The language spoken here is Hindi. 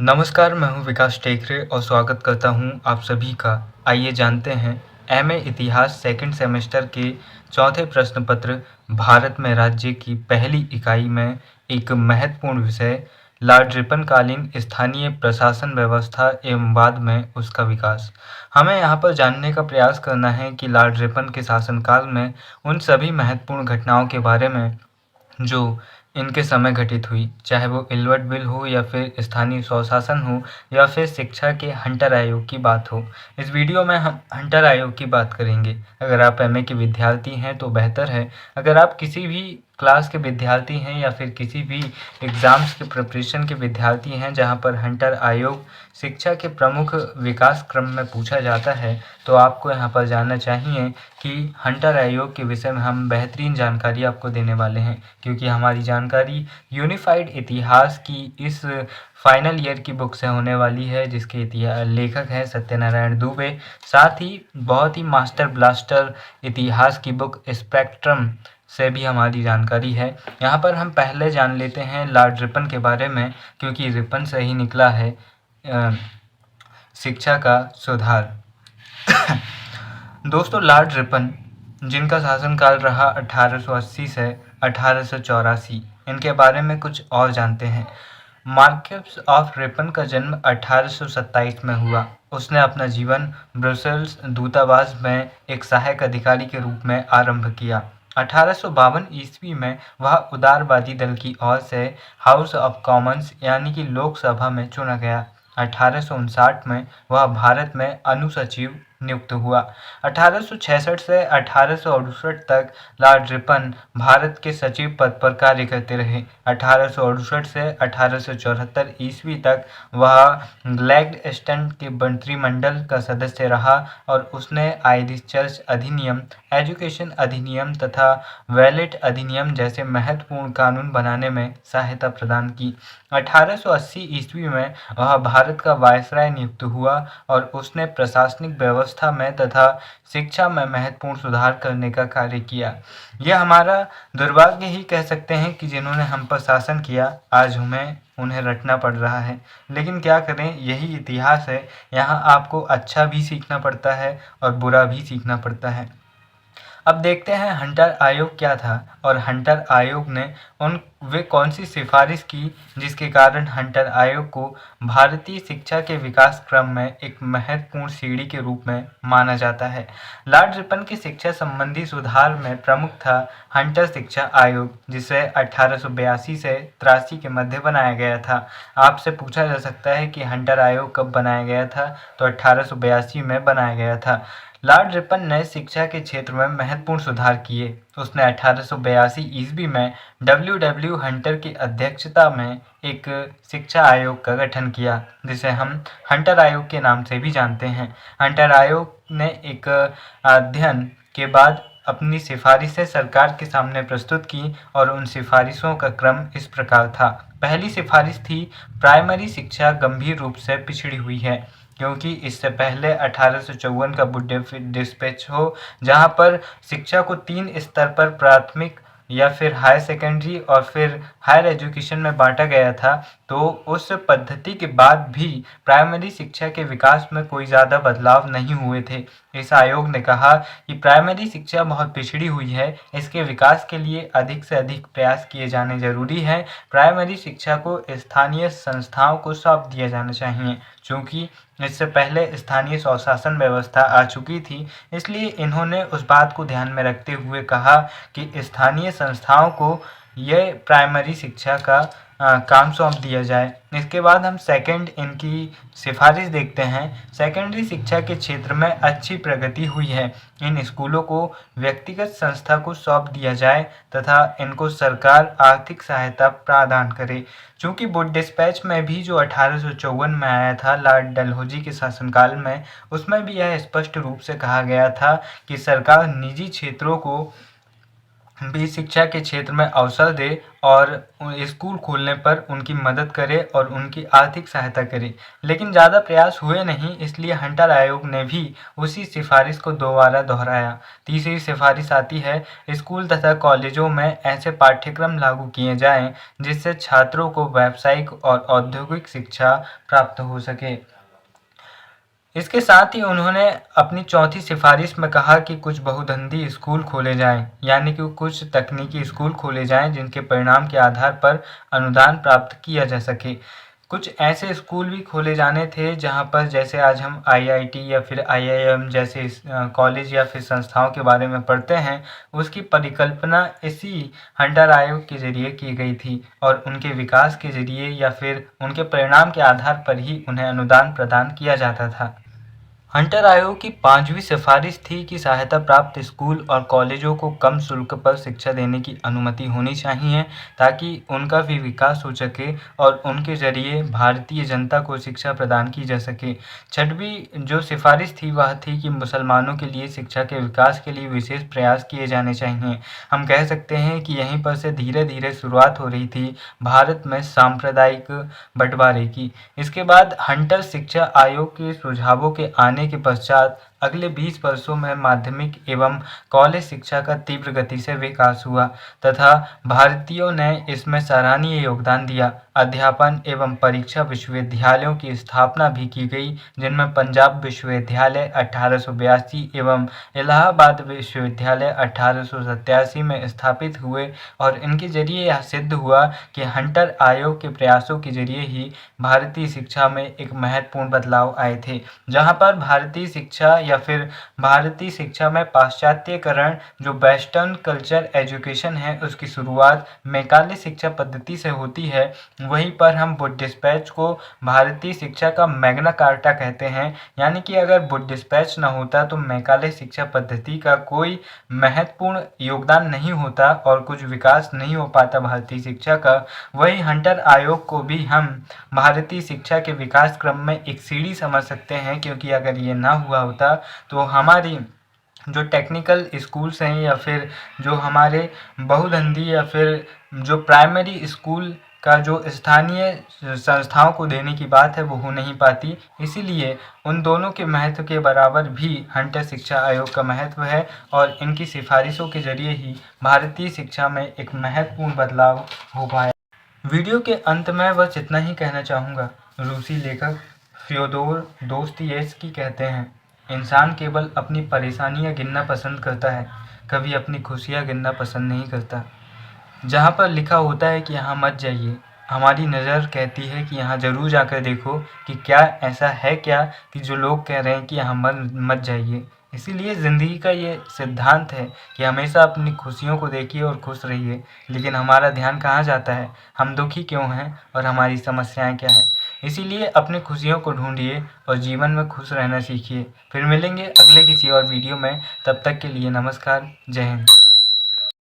नमस्कार, मैं हूँ विकास टेकरे और स्वागत करता हूँ आप सभी का। आइए जानते हैं एमए इतिहास सेकंड सेमेस्टर के चौथे प्रश्न पत्र भारत में राज्य की पहली इकाई में एक महत्वपूर्ण विषय लॉर्ड रिपन कालीन स्थानीय प्रशासन व्यवस्था एवं बाद में उसका विकास। हमें यहाँ पर जानने का प्रयास करना है कि लॉर्ड रिपन के शासनकाल में उन सभी महत्वपूर्ण घटनाओं के बारे में जो इनके समय घटित हुई, चाहे वो इल्वर्ट बिल हो या फिर स्थानीय स्वशासन हो या फिर शिक्षा के हंटर आयोग की बात हो। इस वीडियो में हम हंटर आयोग की बात करेंगे। अगर आप एमए के विद्यार्थी हैं तो बेहतर है। अगर आप किसी भी क्लास के विद्यार्थी हैं या फिर किसी भी एग्ज़ाम्स के प्रिपरेशन के विद्यार्थी हैं जहां पर हंटर आयोग शिक्षा के प्रमुख विकास क्रम में पूछा जाता है, तो आपको यहाँ पर जानना चाहिए कि हंटर आयोग के विषय में हम बेहतरीन जानकारी आपको देने वाले हैं, क्योंकि हमारी जानकारी यूनिफाइड इतिहास की इस फाइनल ईयर की बुक से होने वाली है, जिसके लेखक हैं सत्यनारायण दुबे। साथ ही बहुत ही मास्टर ब्लास्टर इतिहास की बुक स्पेक्ट्रम से भी हमारी जानकारी है। यहाँ पर हम पहले जान लेते हैं लॉर्ड रिपन के बारे में, क्योंकि रिपन से ही निकला है शिक्षा का सुधार। दोस्तों, लॉर्ड रिपन जिनका शासनकाल रहा 1880 से 1884, इनके बारे में कुछ और जानते हैं। मार्क्वेस ऑफ रिपन का जन्म 1827 में हुआ। उसने अपना जीवन ब्रसेल्स दूतावास में एक सहायक अधिकारी के रूप में आरंभ किया। 1852 ईस्वी में वह उदारवादी दल की ओर से हाउस ऑफ कॉमन्स यानी कि लोकसभा में चुना गया। 1859 में वह भारत में अनुसचिव नियुक्त हुआ। 1866 से 1868 तक लॉर्ड रिपन भारत के सचिव पद पर कार्य करते रहे। 1868 से 1874 ईस्वी तक वह ग्लैडस्टन के मंत्रिमंडल का सदस्य रहा और उसने आयरिश चर्च अधिनियम, एजुकेशन अधिनियम तथा वैलेट अधिनियम जैसे महत्वपूर्ण कानून बनाने में सहायता प्रदान की। 1880 ईस्वी में वह भारत का वायसराय नियुक्त हुआ और उसने प्रशासनिक व्यवस्था में तथा शिक्षा में महत्वपूर्ण सुधार करने का कार्य किया। यह हमारा दुर्भाग्य ही कह सकते हैं कि जिन्होंने हम पर शासन किया, आज हमें उन्हें रटना पड़ रहा है। लेकिन क्या करें, यही इतिहास है। यहाँ आपको अच्छा भी सीखना पड़ता है और बुरा भी सीखना पड़ता है। अब देखते हैं हंटर आयोग क्या था और हंटर आयोग ने वे कौन सी सिफारिश की जिसके कारण हंटर आयोग को भारतीय शिक्षा के विकास क्रम में एक महत्वपूर्ण सीढ़ी के रूप में माना जाता है। लॉर्ड रिपन की शिक्षा संबंधी सुधार में प्रमुख था हंटर शिक्षा आयोग, जिसे 1882 से 83 के मध्य बनाया गया था। आपसे पूछा जा सकता है कि हंटर आयोग कब बनाया गया था, तो 1882 में बनाया गया था। लॉर्ड रिपन ने शिक्षा के क्षेत्र में महत्वपूर्ण सुधार किए। उसने 1882 ईस्वी में डब्ल्यू हंटर की अध्यक्षता में एक शिक्षा आयोग का गठन किया, जिसे हम हंटर आयोग के नाम से भी जानते हैं। हंटर आयोग ने एक अध्ययन के बाद अपनी सिफारिशें सरकार के सामने प्रस्तुत की और उन सिफारिशों का क्रम इस प्रकार था। पहली सिफारिश थी, प्राइमरी शिक्षा गंभीर रूप से पिछड़ी हुई है, क्योंकि इससे पहले 1854 का बुड्ढे डिस्पैच हो, जहां पर शिक्षा को 3 स्तर पर प्राथमिक या फिर हायर सेकेंडरी और फिर हायर एजुकेशन में बांटा गया था, तो उस पद्धति के बाद भी प्राइमरी शिक्षा के विकास में कोई ज़्यादा बदलाव नहीं हुए थे। इस आयोग ने कहा कि प्राइमरी शिक्षा बहुत पिछड़ी हुई है, इसके विकास के लिए अधिक से अधिक प्रयास किए जाने जरूरी है। प्राइमरी शिक्षा को स्थानीय संस्थाओं को सौंप दिया जाना चाहिए। चूँकि इससे पहले स्थानीय स्वशासन व्यवस्था आ चुकी थी, इसलिए इन्होंने उस बात को ध्यान में रखते हुए कहा कि स्थानीय संस्थाओं को यह प्राइमरी शिक्षा का काम सौंप दिया जाए। इसके बाद हम सेकंड इनकी सिफारिश देखते हैं। सेकेंडरी शिक्षा के क्षेत्र में अच्छी प्रगति हुई है। इन स्कूलों को व्यक्तिगत संस्था को सौंप दिया जाए तथा इनको सरकार आर्थिक सहायता प्रदान करे। चूँकि वुड डिस्पैच में भी जो 1854 में आया था लॉर्ड डलहौजी के शासनकाल में, उसमें भी यह स्पष्ट रूप से कहा गया था कि सरकार निजी क्षेत्रों को भी शिक्षा के क्षेत्र में अवसर दे और स्कूल खोलने पर उनकी मदद करे और उनकी आर्थिक सहायता करे। लेकिन ज़्यादा प्रयास हुए नहीं, इसलिए हंटर आयोग ने भी उसी सिफारिश को दोबारा दोहराया। तीसरी सिफारिश आती है, स्कूल तथा कॉलेजों में ऐसे पाठ्यक्रम लागू किए जाएं जिससे छात्रों को व्यावसायिक और औद्योगिक शिक्षा प्राप्त हो सके। इसके साथ ही उन्होंने अपनी चौथी सिफारिश में कहा कि कुछ बहुदंडी स्कूल खोले जाएं, यानी कि कुछ तकनीकी स्कूल खोले जाएं जिनके परिणाम के आधार पर अनुदान प्राप्त किया जा सके। कुछ ऐसे स्कूल भी खोले जाने थे जहां पर जैसे आज हम आईआईटी या फिर आईआईएम जैसे कॉलेज या फिर संस्थाओं के बारे में पढ़ते हैं, उसकी परिकल्पना इसी हंटर आयोग के जरिए की गई थी और उनके विकास के जरिए या फिर उनके परिणाम के आधार पर ही उन्हें अनुदान प्रदान किया जाता था। हंटर आयोग की पांचवी सिफारिश थी कि सहायता प्राप्त स्कूल और कॉलेजों को कम शुल्क पर शिक्षा देने की अनुमति होनी चाहिए ताकि उनका भी विकास हो सके और उनके जरिए भारतीय जनता को शिक्षा प्रदान की जा सके। छठवीं जो सिफारिश थी वह थी कि मुसलमानों के लिए शिक्षा के विकास के लिए विशेष प्रयास किए जाने चाहिए। हम कह सकते हैं कि यहीं पर से धीरे धीरे शुरुआत हो रही थी भारत में सांप्रदायिक बंटवारे की। इसके बाद हंटर शिक्षा आयोग के सुझावों के आने के पश्चात अगले 20 वर्षों में माध्यमिक एवं कॉलेज शिक्षा का तीव्र गति से विकास हुआ तथा भारतीयों ने इसमें सराहनीय योगदान दिया। अध्यापन एवं परीक्षा विश्वविद्यालयों की स्थापना भी की गई, जिनमें पंजाब विश्वविद्यालय 1882 एवं इलाहाबाद विश्वविद्यालय 1887 में स्थापित हुए और इनके जरिए यह सिद्ध हुआ कि हंटर आयोग के प्रयासों के जरिए ही भारतीय शिक्षा में एक महत्वपूर्ण बदलाव आए थे। जहाँ पर भारतीय शिक्षा या फिर भारतीय शिक्षा में पाश्चात्यकरण जो वेस्टर्न कल्चर एजुकेशन है उसकी शुरुआत मैकाले शिक्षा पद्धति से होती है, वहीं पर हम वुड डिस्पैच को भारतीय शिक्षा का मैग्ना कार्टा कहते हैं। यानी कि अगर वुड डिस्पैच न होता तो मैकाले शिक्षा पद्धति का कोई महत्वपूर्ण योगदान नहीं होता और कुछ विकास नहीं हो पाता भारतीय शिक्षा का। वही हंटर आयोग को भी हम भारतीय शिक्षा के विकास क्रम में एक सीढ़ी समझ सकते हैं, क्योंकि अगर ये ना हुआ होता तो हमारी जो टेक्निकल स्कूल्स हैं या फिर जो हमारे बहुदंडी या फिर जो प्राइमरी स्कूल का जो स्थानीय संस्थाओं को देने की बात है वो हो नहीं पाती। इसीलिए उन दोनों के महत्व के बराबर भी हंटर शिक्षा आयोग का महत्व है और इनकी सिफारिशों के जरिए ही भारतीय शिक्षा में एक महत्वपूर्ण बदलाव हो पाया। वीडियो के अंत में बस इतना ही कहना चाहूँगा। रूसी लेखक फ्योदोर दोस्तोयेव्स्की कहते हैं, इंसान केवल अपनी परेशानियाँ गिनना पसंद करता है, कभी अपनी खुशियाँ गिनना पसंद नहीं करता। जहाँ पर लिखा होता है कि यहाँ मत जाइए, हमारी नज़र कहती है कि यहाँ ज़रूर जाकर देखो कि क्या ऐसा है क्या कि जो लोग कह रहे हैं कि यहाँ मत जाइए। इसीलिए ज़िंदगी का ये सिद्धांत है कि हमेशा अपनी खुशियों को देखिए और खुश रहिए। लेकिन हमारा ध्यान कहाँ जाता है, हम दुखी क्यों हैं और हमारी समस्याएं क्या है। इसीलिए अपनी खुशियों को ढूंढिए और जीवन में खुश रहना सीखिए। फिर मिलेंगे अगले किसी और वीडियो में, तब तक के लिए नमस्कार, जय हिंद।